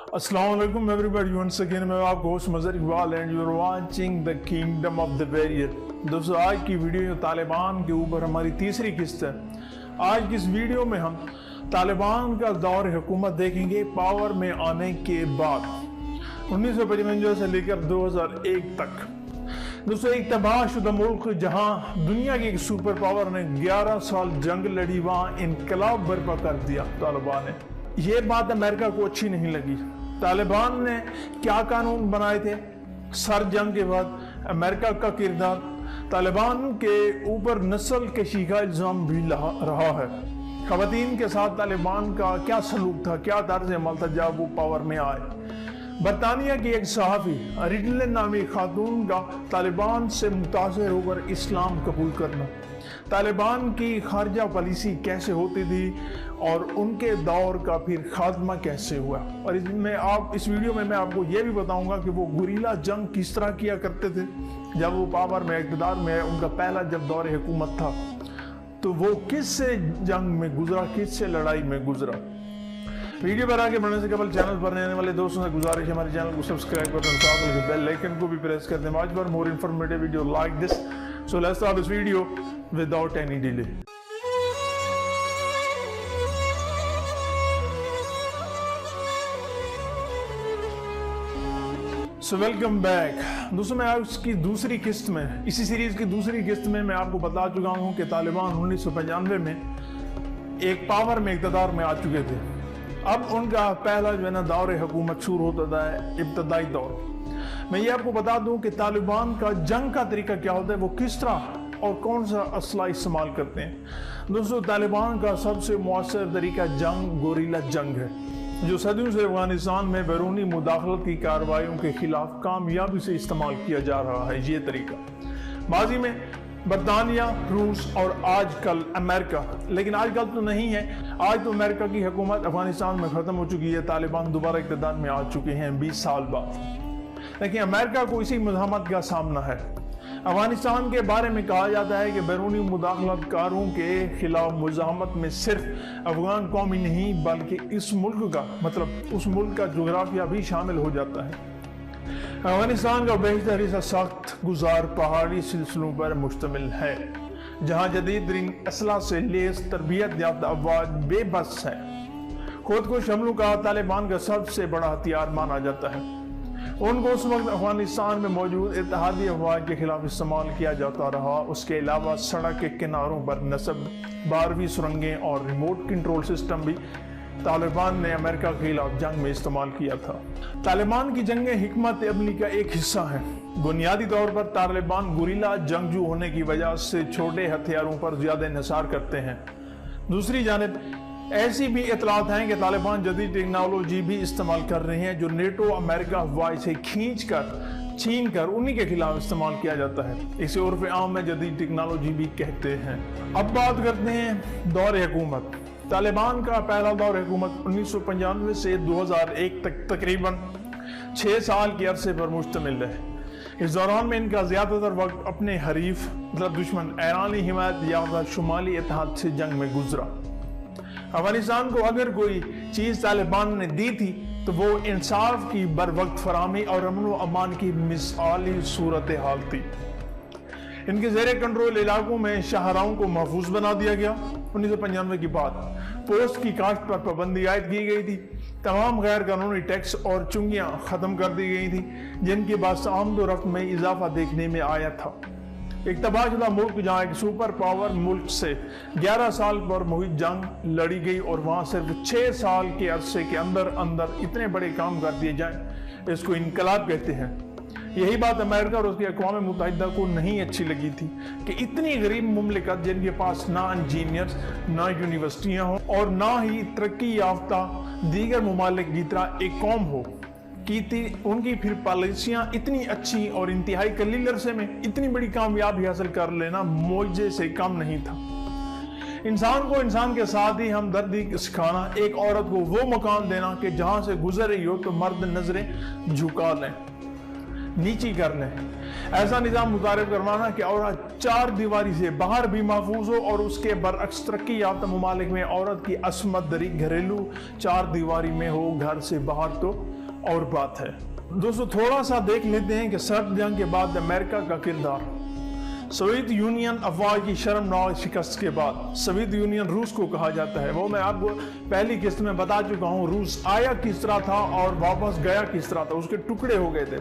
Assalamu alaikum everybody, once again मैं आपको host Mazhar Iqbal and you are watching the kingdom of the warrior. दोस्तों आज की वीडियो तालिबान के ऊपर हमारी तीसरी किस्त है। आज की इस वीडियो में हम तालिबान का दौर हुकूमत देखेंगे पावर में आने के बाद 1955 से लेकर 2001 तक। दोस्तों एक तबाहशुदा मुल्क जहां दुनिया की एक सुपर पावर ने 11 साल जंग लड़ी, वहां इनकलाब बर्पा कर दिया तालिबान ने। ये बात अमेरिका को अच्छी नहीं लगी। तालिबान ने क्या कानून बनाए थे सर जंग के बाद, अमेरिका का किरदार, तालिबान के ऊपर नस्ल कशी का इल्ज़ाम भी रहा है। ख़वातीन के साथ तालिबान का क्या सलूक था, क्या तर्ज अमल था जब वो पावर में आए। बरतानिया की एक सहाफ़ी रिडलन नामी खातून का तालिबान से मुतासिर होकर इस्लाम कबूल करना, तालिबान की खारजा पॉलिसी कैसे होती थी और उनके दौर का फिर खात्मा कैसे हुआ। और इस वीडियो में मैं आपको ये भी बताऊंगा कि वो गुरीला जंग किस तरह किया करते थे जब वो पावर में इक़्तिदार में, उनका पहला जब दौर हुकूमत था तो वो किस से जंग में गुजरा, किस से लड़ाई में गुजरा। वीडियो पर आगे बढ़ने से कबल चैनल पर रहने वाले दोस्तों से गुजारिश है हमारे चैनल को सब्सक्राइब कर दें, साथ में बेल आइकन को भी प्रेस कर दें। आज पर more informative video like this, so let's start this video without any delay. So welcome back दोस्तों। मैं आज की दूसरी किस्त में, इसी सीरीज की दूसरी किस्त में मैं आपको बता चुका हूं कि तालिबान 1995 में एक पावर में इक़्तिदार में आ चुके थे। अब उनका पहला जो है ना दौर हुकूमत शुरू होता है, इब्तदाई दौर। मैं ये आपको बता दूं कि तालिबान का जंग का तरीका क्या होता है, वो किस तरह और कौन सा असला इस्तेमाल करते हैं। दोस्तों तालिबान का सबसे मुअस्सर तरीका जंग गोरिल्ला जंग है, जो सदियों से अफगानिस्तान में बैरूनी मुदाखलत की कार्रवाइयों के खिलाफ कामयाबी से इस्तेमाल किया जा रहा है। ये तरीका माजी में बरतानिया, रूस और आजकल अमेरिका, लेकिन आजकल तो नहीं है, आज तो अमेरिका की हुकूमत अफगानिस्तान में ख़त्म हो चुकी है, तालिबान दोबारा इक़्तिदार में आ चुके हैं 20 साल बाद। लेकिन अमेरिका को इसी मुज़ाहमत का सामना है। अफगानिस्तान के बारे में कहा जाता है कि बैरूनी मुदाखलतकारों के खिलाफ मुज़ाहमत में सिर्फ अफगान कौम ही नहीं बल्कि इस मुल्क का, मतलब उस मुल्क का जोग्राफिया भी शामिल हो जाता है। अफगानिस्तान का बेहतर हिस्सा सख्त गुजार पहाड़ी सिलसिलों पर मुश्तमिल है, जहां जदीद तरीन असला से लेस तरबियत याफ्ता अफवाज बेबस है। खुद को हमलों का तालिबान का सबसे बड़ा हथियार माना जाता है। उनको उस वक्त अफगानिस्तान में मौजूद इत्तेहादी अफवाज के खिलाफ इस्तेमाल किया जाता रहा। उसके अलावा सड़क के किनारों पर नस्ब, 12वीं सुरंगें और रिमोट कंट्रोल सिस्टम भी तालिबान ने अमेरिका के खिलाफ जंग में इस्तेमाल किया था। तालिबान की जंगें हिकमत अमली का एक हिस्सा हैं। बुनियादी तौर पर तालिबान गुरीला जंगजू होने की वजह से छोटे हथियारों पर ज्यादा इन्हिसार करते हैं। दूसरी जानिब ऐसी भी इतलात हैं कि तालिबान जदीद टेक्नोलॉजी भी इस्तेमाल कर रहे हैं, जो नेटो अमेरिका अफवाज से छीन कर उन्हीं के खिलाफ इस्तेमाल किया जाता है। इसे उर्फ आम में जदीद टेक्नोलॉजी भी कहते हैं। अब बात करते हैं दौर हुकूमत। तालिबान का पहला दौर हुकूमत 1995 से 2001 तक तकरीबन 6 साल के अरसे पर मुश्तमिल है। इस दौरान में इनका ज्यादातर वक्त अपने हरीफ, मतलब दुश्मन ईरानी हिमायत याफ्ता शुमाली इत्तेहाद से जंग में गुजरा। अफगानिस्तान को अगर कोई चीज तालिबान ने दी थी तो वो इंसाफ की बर वक्त फराहमी और अमन व अमान की मिसाली सूरत हाल थी। इनके ज़ेरे कंट्रोल इलाकों में शाहराहों को महफूज बना दिया गया। 1995 के बाद पोस्ट की काश्त पर पाबंदी आयद की गई थी। तमाम गैर कानूनी टैक्स और चुंगियां ख़त्म कर दी गई थी, जिनके बाद आमद व रफ्त में इजाफा देखने में आया था। एक तबाहशुदा मुल्क जहाँ एक सुपर पावर मुल्क से 11 साल पर मुहित जंग लड़ी गई और वहाँ सिर्फ 6 साल के अरसे के अंदर इतने बड़े काम कर दिए जाएं, इसको इनकलाब कहते हैं। यही बात अमेरिका और उसकी अक़वाम मुत्तहिदा को नहीं अच्छी लगी थी कि इतनी गरीब मुमलिकत जिनके पास ना इंजीनियर्स, ना यूनिवर्सिटियाँ हों और ना ही तरक्की याफ्ता दीगर ममालिक की तरह एक कौम हो की थी, उनकी फिर पॉलिसियाँ इतनी अच्छी और इंतहाई कलील अरसे में इतनी बड़ी कामयाबी हासिल कर लेना मौजे से कम नहीं था। इंसान को इंसान के साथ ही हमदर्दी सिखाना, एक औरत को वो मकान देना कि जहाँ से गुजर रही हो तो मर्द नजरें झुका लें, नीची कर लें। ऐसा निज़ाम मुतारिफ करवाना कि औरत 4 दीवारी से बाहर भी महफूज हो और उसके बरअक्स तरक्की याफ्ता ममालिक में औरत की असमत दरी घरेलू 4 दीवारी में हो, घर से बाहर तो اور بات ہے۔ دوستو تھوڑا سا دیکھ لیتے ہیں کہ سرد جنگ کے بعد امریکہ کا کردار۔ سوویت یونین افواج کی شرمناک شکست کے بعد سوویت یونین روس کو کہا جاتا ہے، وہ میں آپ کو پہلی قسط میں بتا چکا ہوں۔ روس آیا کس طرح تھا اور واپس گیا کس طرح تھا، اس کے ٹکڑے ہو گئے تھے۔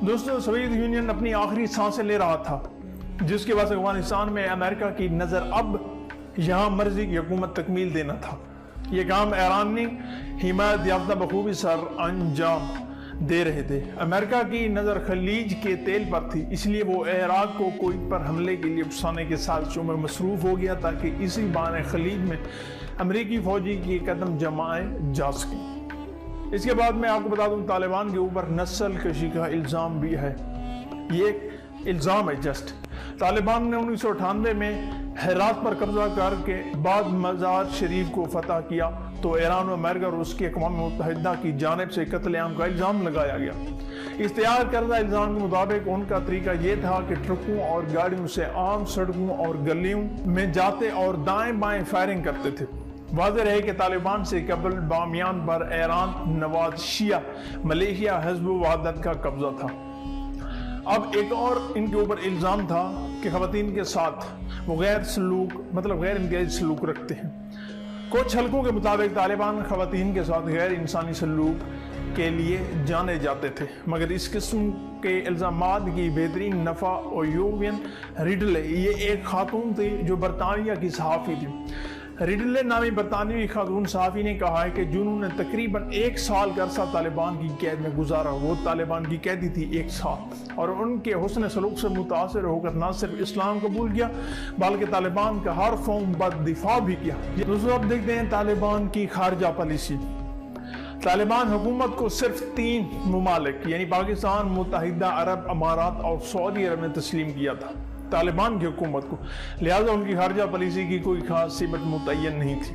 دوستو سوویت یونین اپنی آخری سانسیں لے رہا تھا، جس کے بعد افغانستان میں امریکہ کی نظر اب یہاں مرضی کی حکومت تکمیل دینا تھا۔ یہ کام ایران نے حمایت یافتہ بخوبی سر انجام دے رہے تھے۔ امریکہ کی نظر خلیج کے تیل پر تھی، اس لیے وہ عراق کو کویت پر حملے کے لیے اکسانے کے سازشوں میں مصروف ہو گیا تاکہ اسی بہانے خلیج میں امریکی فوجی کی قدم جمائے جا سکیں۔ اس کے بعد میں آپ کو بتا دوں طالبان کے اوپر نسل کشی کا الزام بھی ہے۔ یہ ایک الزام ہے جسٹ۔ طالبان نے 1998 میں ہرات پر قبضہ کر کے بعد مزار شریف کو فتح کیا تو ایران و امریکہ اور اس کی اقوام متحدہ کی جانب سے قتل عام کا الزام لگایا گیا۔ اشتہار کردہ الزام کے مطابق ان کا طریقہ یہ تھا کہ ٹرکوں اور گاڑیوں سے عام سڑکوں اور گلیوں میں جاتے اور دائیں بائیں فائرنگ کرتے تھے۔ واضح رہے کہ طالبان سے قبل بامیان پر ایران، نواز شیعہ، ملیشیا، حزب وحدت کا قبضہ تھا۔ اب ایک اور ان کے اوپر الزام تھا کہ خواتین کے ساتھ وہ غیر امتیازی سلوک رکھتے ہیں۔ کچھ حلقوں کے مطابق طالبان خواتین کے ساتھ غیر انسانی سلوک کے لیے جانے جاتے تھے، مگر اس قسم کے الزامات کی بہترین نفع اویوین ریڈلے، یہ ایک خاتون تھی جو برطانیہ کی صحافی تھی۔ ریڈلے نامی برطانوی خاتون صحافی نے کہا ہے کہ جنہوں نے تقریباً 1 سال کا عرصہ طالبان کی قید میں گزارا، وہ طالبان کی قیدی تھی 1 سال، اور ان کے حسن سلوک سے متاثر ہو کر نہ صرف اسلام قبول کیا بلکہ طالبان کا ہر فارم پر دفاع بھی کیا۔ دوستو اب دیکھتے ہیں طالبان کی خارجہ پالیسی۔ طالبان حکومت کو صرف 3 ممالک یعنی پاکستان، متحدہ عرب امارات اور سعودی عرب نے تسلیم کیا تھا طالبان کی حکومت کو، لہذا ان کی خارجہ پالیسی کی کوئی خاص سمت متعین نہیں تھی۔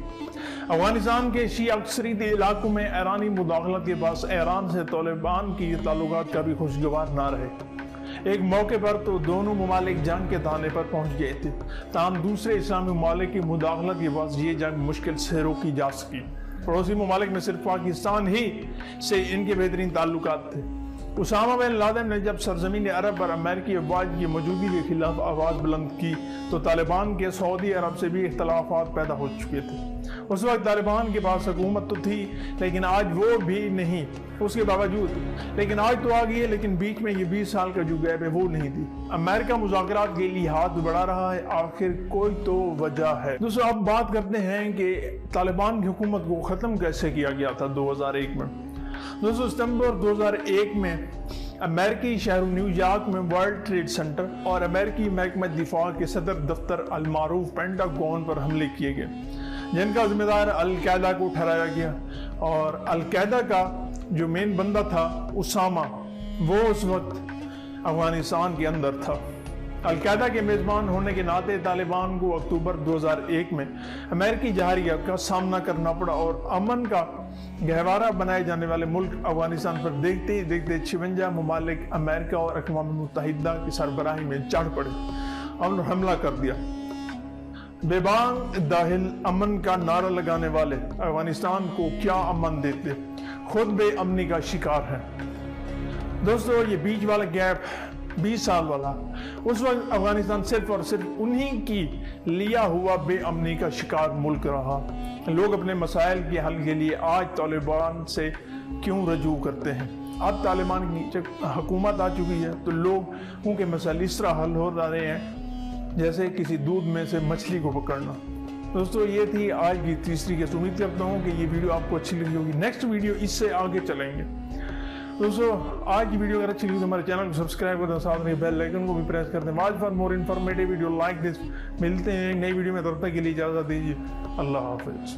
افغانستان کے شیعہ اکثریتی علاقوں میں ایرانی مداخلت کے بعد ایران سے طالبان کی تعلقات کبھی خوشگوار نہ رہے۔ ایک موقع پر تو دونوں ممالک جنگ کے دہانے پر پہنچ گئے تھے، تاہم دوسرے اسلامی ممالک کی مداخلت کے بعد یہ جنگ مشکل سے روکی جا سکی۔ پڑوسی ممالک میں صرف پاکستان ہی سے ان کے بہترین تعلقات تھے۔ اسامہ بن لادن نے جب سرزمین عرب پر امریکی افواج کی موجودگی کے خلاف آواز بلند کی تو طالبان کے سعودی عرب سے بھی اختلافات پیدا ہو چکے تھے۔ اس وقت طالبان کے پاس حکومت تو تھی لیکن آج وہ بھی نہیں، اس کے باوجود لیکن آج تو آ گئی ہے، لیکن بیچ میں یہ 20 سال کا جو گیپ ہے وہ نہیں تھی۔ امریکہ مذاکرات کے لیے ہاتھ بڑھا رہا ہے، آخر کوئی تو وجہ ہے۔ دوستو اب بات کرتے ہیں کہ طالبان کی حکومت کو ختم کیسے کیا گیا تھا 2001 میں۔ دوستو ستمبر 2001 میں امریکی شہر نیو یارک میں ورلڈ ٹریڈ سینٹر اور امریکی محکمہ دفاع کے صدر دفتر المعروف پینٹاگون پر حملے کیے گئے، جن کا ذمہ دار القاعدہ کو ٹھہرایا گیا، اور القاعدہ کا جو مین بندہ تھا اسامہ، وہ اس وقت افغانستان کے اندر تھا۔ القاعدہ کے میزبان ہونے کے ناطے طالبان کو اکتوبر 2001 میں امریکی جہریہ کا سامنا کرنا پڑا اور امن کا گہوارہ بنائے جانے والے ملک افغانستان پر دیکھتے ہی دیکھتے 56 ممالک امریکہ اور اقوام متحدہ کی سربراہی میں چڑھ پڑے اور حملہ کر دیا۔ بے بانگ داخل امن کا نعرہ لگانے والے افغانستان کو کیا امن دیتے، خود بے امنی کا شکار ہے۔ دوستو یہ بیچ والا گیپ 20 سال والا، اس وقت افغانستان صرف اور صرف انہی کی لیا ہوا بے امنی کا شکار ملک رہا۔ لوگ اپنے مسائل کے حل کے لیے آج طالبان سے کیوں رجوع کرتے ہیں؟ اب طالبان کی حکومت آ چکی ہے تو لوگوں کے مسائل اس طرح حل ہو رہے ہیں جیسے کسی دودھ میں سے مچھلی کو پکڑنا۔ دوستو یہ تھی آج کی تیسری قسط۔ امید کرتا ہوں کہ یہ ویڈیو آپ کو اچھی لگی ہوگی۔ نیکسٹ ویڈیو اس سے آگے چلیں گے۔ دوستو آج کی ویڈیو اگر اچھی لگی تو ہمارے چینل کو سبسکرائب کر دیں، ساتھ میں بیل آئیکن کو بھی پریس کر دیں۔ Watch for more informative video like this. ملتے ہیں ایک نئی ویڈیو میں، تب تک کے لیے اجازت دیجیے۔ اللہ حافظ۔